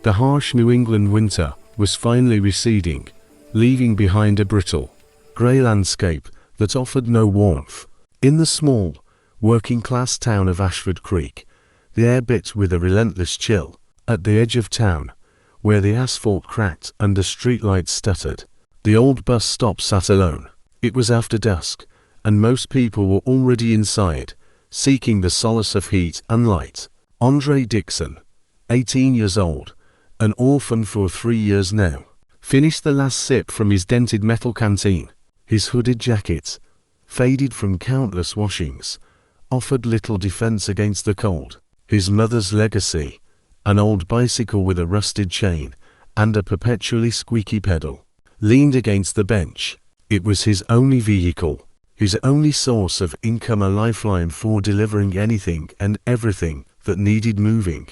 The harsh New England winter was finally receding, leaving behind a brittle, grey landscape that offered no warmth. In the small, working-class town of Ashford Creek, the air bit with a relentless chill. At the edge of town, where the asphalt cracked and the streetlights stuttered, the old bus stop sat alone. It was after dusk, and most people were already inside, seeking the solace of heat and light. Andre Dixon, 18 years old, an orphan for 3 years now, finished the last sip from his dented metal canteen. His hooded jacket, faded from countless washings, offered little defense against the cold. His mother's legacy, an old bicycle with a rusted chain and a perpetually squeaky pedal, leaned against the bench. It was his only vehicle, his only source of income, a lifeline for delivering anything and everything that needed moving.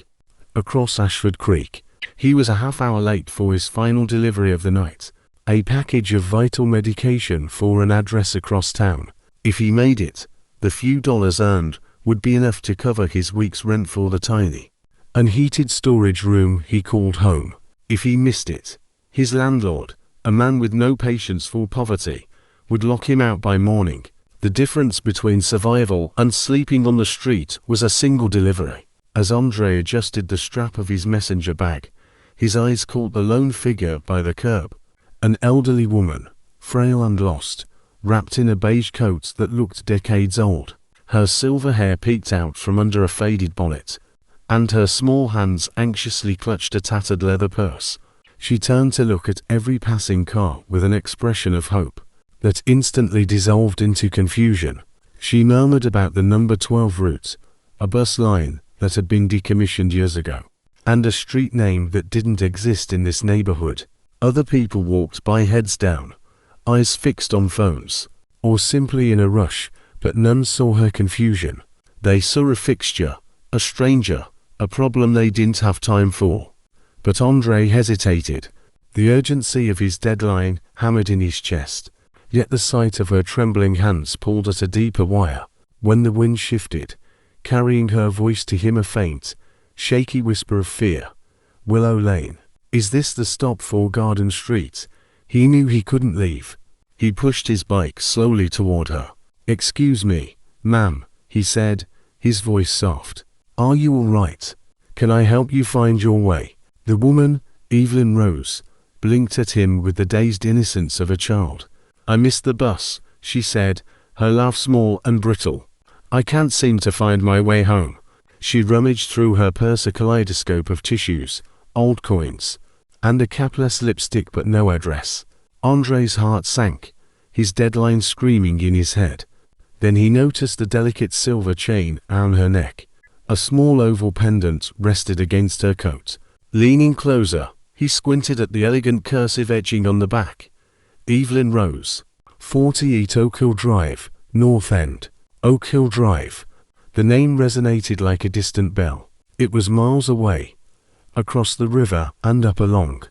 Across Ashford Creek, he was a half-hour late for his final delivery of the night, a package of vital medication for an address across town. If he made it, the few dollars earned would be enough to cover his week's rent for the tiny, unheated storage room he called home. If he missed it, his landlord, a man with no patience for poverty, would lock him out by morning. The difference between survival and sleeping on the street was a single delivery. As Andre adjusted the strap of his messenger bag, his eyes caught the lone figure by the curb. An elderly woman, frail and lost, wrapped in a beige coat that looked decades old. Her silver hair peeked out from under a faded bonnet, and her small hands anxiously clutched a tattered leather purse. She turned to look at every passing car with an expression of hope that instantly dissolved into confusion. She murmured about the number 12 route, a bus line that had been decommissioned years ago, and a street name that didn't exist in this neighborhood. Other people walked by heads down, eyes fixed on phones, or simply in a rush, but none saw her confusion. They saw a fixture, a stranger, a problem they didn't have time for. But Andre hesitated. The urgency of his deadline hammered in his chest, yet the sight of her trembling hands pulled at a deeper wire. When the wind shifted, carrying her voice to him, a faint, shaky whisper of fear. Willow Lane. Is this the stop for Garden Street? He knew he couldn't leave. He pushed his bike slowly toward her. "Excuse me, ma'am," he said, his voice soft. "Are you all right? Can I help you find your way?" The woman, Evelyn Rose, blinked at him with the dazed innocence of a child. "I missed the bus," she said, her laugh small and brittle. "I can't seem to find my way home." She rummaged through her purse, a kaleidoscope of tissues, old coins, and a capless lipstick, but no address. Andre's heart sank, his deadline screaming in his head. Then he noticed the delicate silver chain around her neck. A small oval pendant rested against her coat. Leaning closer, he squinted at the elegant cursive etching on the back. Evelyn Rose, 48 Oak Hill Drive, North End. Oak Hill Drive. The name resonated like a distant bell. It was miles away, across the river and up a long,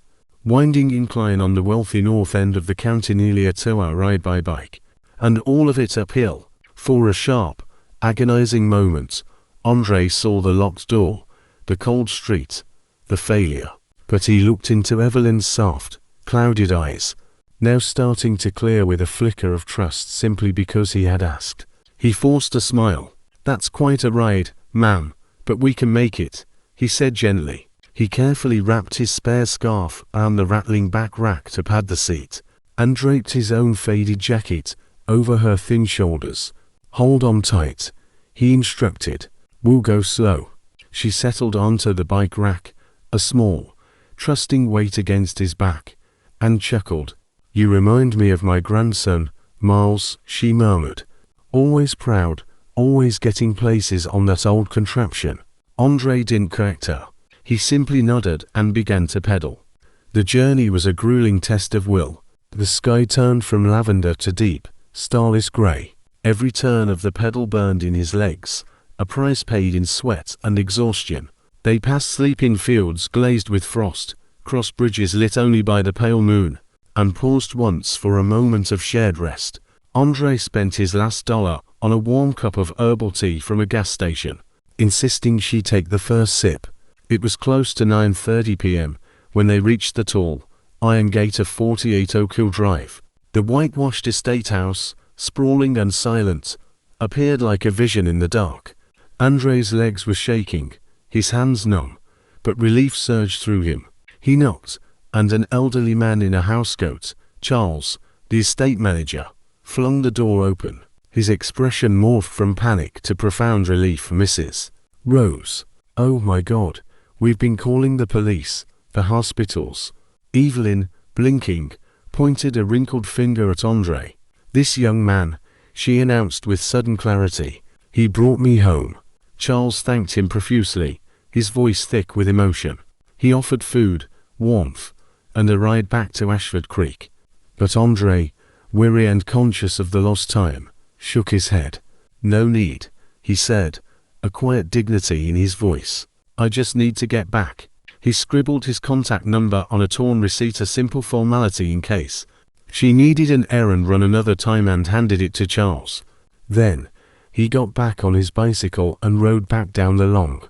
winding incline on the wealthy north end of the county, nearly a 2-hour ride by bike, and all of it uphill. For a sharp, agonizing moment, Andre saw the locked door, the cold street, the failure. But he looked into Evelyn's soft, clouded eyes, now starting to clear with a flicker of trust simply because he had asked. He forced a smile. "That's quite a ride, ma'am, but we can make it," he said gently. He carefully wrapped his spare scarf around the rattling back rack to pad the seat, and draped his own faded jacket over her thin shoulders. "Hold on tight," he instructed. "We'll go slow." She settled onto the bike rack, a small, trusting weight against his back, and chuckled. "You remind me of my grandson, Miles," she murmured. "Always proud, always getting places on that old contraption." Andre didn't correct her. He simply nodded and began to pedal. The journey was a grueling test of will. The sky turned from lavender to deep, starless gray. Every turn of the pedal burned in his legs, a price paid in sweat and exhaustion. They passed sleeping fields glazed with frost, crossed bridges lit only by the pale moon, and paused once for a moment of shared rest. Andre spent his last dollar on a warm cup of herbal tea from a gas station, insisting she take the first sip. It was close to 9:30 p.m. when they reached the tall, iron gate of 48 Oak Hill Drive. The whitewashed estate house, sprawling and silent, appeared like a vision in the dark. Andrei's legs were shaking, his hands numb, but relief surged through him. He knocked, and an elderly man in a housecoat, Charles, the estate manager, flung the door open. His expression morphed from panic to profound relief. "Mrs. Rose, oh my God, we've been calling the police, the hospitals." Evelyn, blinking, pointed a wrinkled finger at Andrei. "This young man," she announced with sudden clarity. "He brought me home." Charles thanked him profusely, his voice thick with emotion. He offered food, warmth, and a ride back to Ashford Creek. But Andrei, weary and conscious of the lost time, shook his head. "No need," he said, a quiet dignity in his voice. "I just need to get back." He scribbled his contact number on a torn receipt, a simple formality in case she needed an errand run another time, and handed it to Charles. Then, he got back on his bicycle and rode back down the long,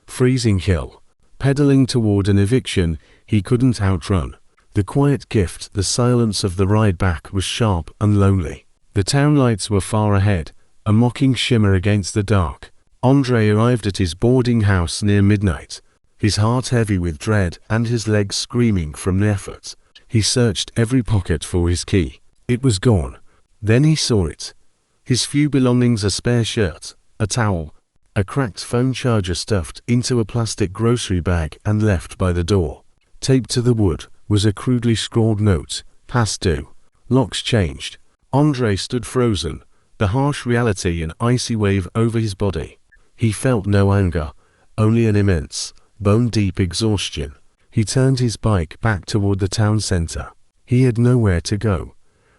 freezing hill, pedaling toward an eviction he couldn't outrun. The quiet gift, the silence of the ride back was sharp and lonely. The town lights were far ahead, a mocking shimmer against the dark. Andrei arrived at his boarding house near midnight, his heart heavy with dread and his legs screaming from the effort. He searched every pocket for his key. It was gone. Then he saw it. His few belongings, a spare shirt, a towel, a cracked phone charger stuffed into a plastic grocery bag and left by the door. Taped to the wood was a crudely scrawled note, "Past due. Locks changed." Andrei stood frozen, the harsh reality an icy wave over his body. He felt no anger, only an immense, bone-deep exhaustion. He turned his bike back toward the town center. He had nowhere to go,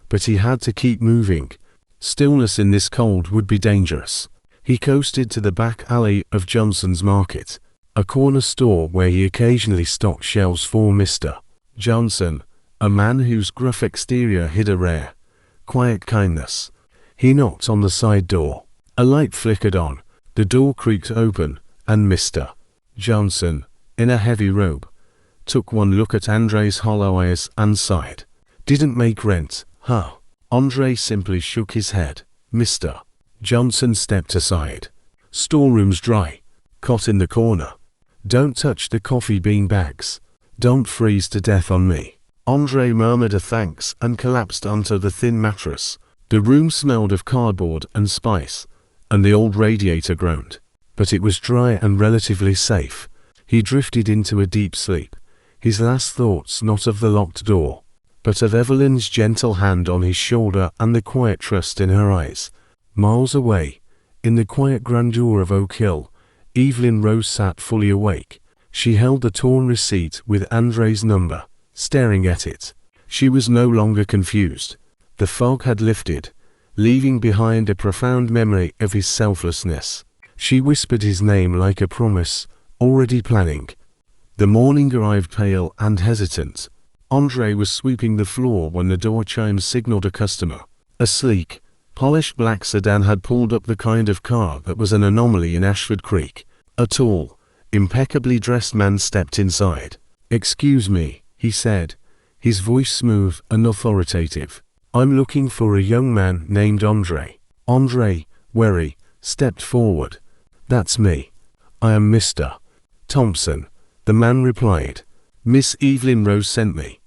but he had to keep moving. Stillness in this cold would be dangerous. He coasted to the back alley of Johnson's Market, a corner store where he occasionally stocked shelves for Mr. Johnson, a man whose gruff exterior hid a rare, quiet kindness. He knocked on the side door. A light flickered on, the door creaked open, and Mr. Johnson, in a heavy robe, took one look at Andrei's hollow eyes and sighed. "Didn't make rent, huh?" Andrei simply shook his head. Mr. Johnson stepped aside. "Storeroom's dry. Cot in the corner. Don't touch the coffee bean bags. Don't freeze to death on me." Andrei murmured a thanks and collapsed onto the thin mattress. The room smelled of cardboard and spice, and the old radiator groaned. But it was dry and relatively safe. He drifted into a deep sleep, his last thoughts not of the locked door, but of Evelyn's gentle hand on his shoulder and the quiet trust in her eyes. Miles away, in the quiet grandeur of Oak Hill, Evelyn Rose sat fully awake. She held the torn receipt with Andrei's number, staring at it. She was no longer confused. The fog had lifted, leaving behind a profound memory of his selflessness. She whispered his name like a promise, already planning. The morning arrived pale and hesitant. Andrei was sweeping the floor when the door chimes signaled a customer. A sleek, polished black sedan had pulled up, the kind of car that was an anomaly in Ashford Creek. A tall, impeccably dressed man stepped inside. "Excuse me," he said, his voice smooth and authoritative. "I'm looking for a young man named Andrei." Andrei, wary, stepped forward. "That's me. I am Mr. Thompson," the man replied. "Miss Evelyn Rose sent me.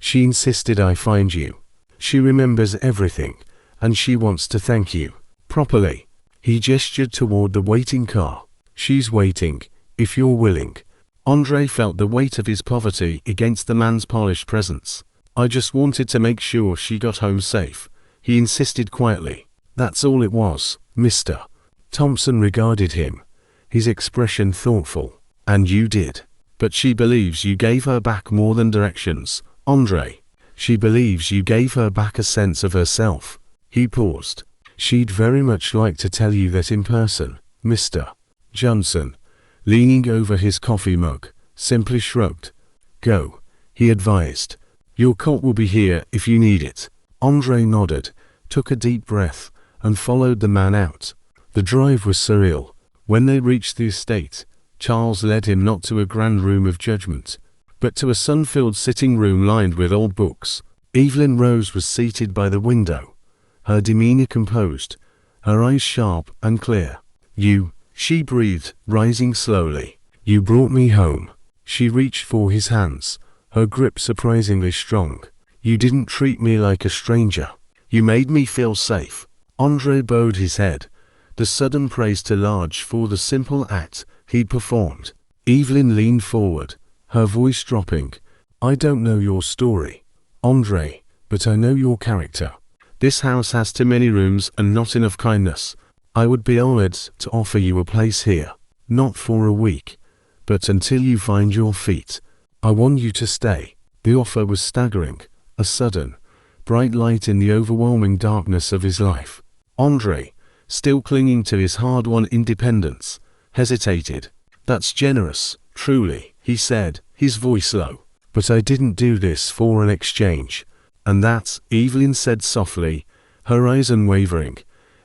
She insisted I find you. She remembers everything, and she wants to thank you properly." He gestured toward the waiting car. "She's waiting, if you're willing." Andrei felt the weight of his poverty against the man's polished presence. "I just wanted to make sure she got home safe," he insisted quietly. "That's all it was, Mr. Thompson regarded him, his expression thoughtful. "And you did. But she believes you gave her back more than directions, Andrei. She believes you gave her back a sense of herself." He paused. "She'd very much like to tell you that in person." Mr. Johnson, leaning over his coffee mug, simply shrugged. "Go," he advised. "Your cot will be here if you need it." Andrei nodded, took a deep breath, and followed the man out. The drive was surreal. When they reached the estate, Charles led him not to a grand room of judgment, but to a sun-filled sitting room lined with old books. Evelyn Rose was seated by the window, her demeanor composed, her eyes sharp and clear. "You," she breathed, rising slowly. "You brought me home." She reached for his hands, her grip surprisingly strong. "You didn't treat me like a stranger. You made me feel safe." Andre bowed his head, the sudden praise too large for the simple act he'd performed. Evelyn leaned forward, her voice dropping. "I don't know your story, Andre, but I know your character. This house has too many rooms and not enough kindness. I would be honored to offer you a place here, not for a week, but until you find your feet. I want you to stay." The offer was staggering, a sudden, bright light in the overwhelming darkness of his life. Andre, still clinging to his hard-won independence, hesitated. "That's generous, truly," he said, his voice low. "But I didn't do this for an exchange. And that," Evelyn said softly, her eyes unwavering,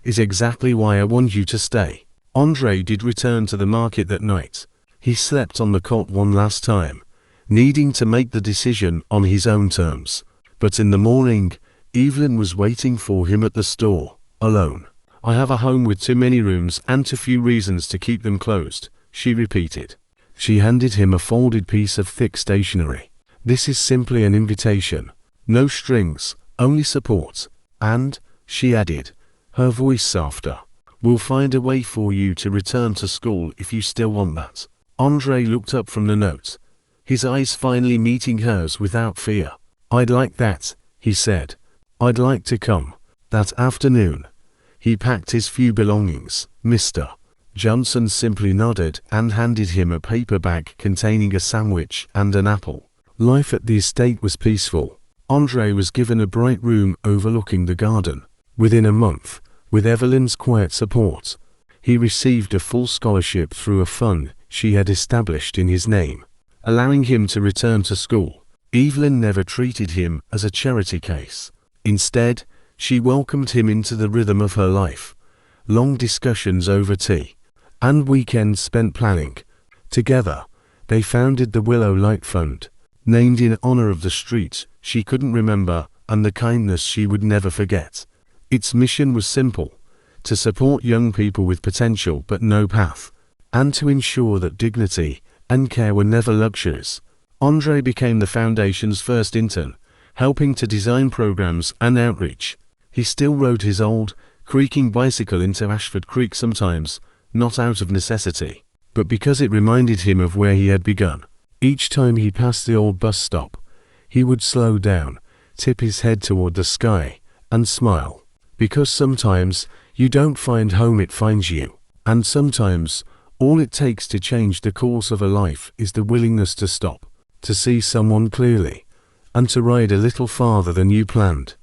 "is exactly why I want you to stay." Andre did return to the market that night. He slept on the cot one last time, needing to make the decision on his own terms. But in the morning, Evelyn was waiting for him at the store, alone. "I have a home with too many rooms and too few reasons to keep them closed," she repeated. She handed him a folded piece of thick stationery. "This is simply an invitation. No strings, only support. And," she added, her voice softer, "we'll find a way for you to return to school if you still want that." Andre looked up from the note, his eyes finally meeting hers without fear. "I'd like that," he said. "I'd like to come." That afternoon, he packed his few belongings. Mr. Johnson simply nodded and handed him a paper bag containing a sandwich and an apple. Life at the estate was peaceful. Andre was given a bright room overlooking the garden. Within a month, with Evelyn's quiet support, he received a full scholarship through a fund she had established in his name, allowing him to return to school. Evelyn never treated him as a charity case. Instead, she welcomed him into the rhythm of her life. Long discussions over tea, and weekends spent planning. Together, they founded the Willow Light Fund, named in honor of the street she couldn't remember and the kindness she would never forget. Its mission was simple: to support young people with potential but no path, and to ensure that dignity and care were never luxuries. Andre became the foundation's first intern, helping to design programs and outreach. He still rode his old, creaking bicycle into Ashford Creek sometimes, not out of necessity, but because it reminded him of where he had begun. Each time he passed the old bus stop, he would slow down, tip his head toward the sky, and smile. Because sometimes, you don't find home, it finds you. And sometimes, all it takes to change the course of a life is the willingness to stop, to see someone clearly, and to ride a little farther than you planned.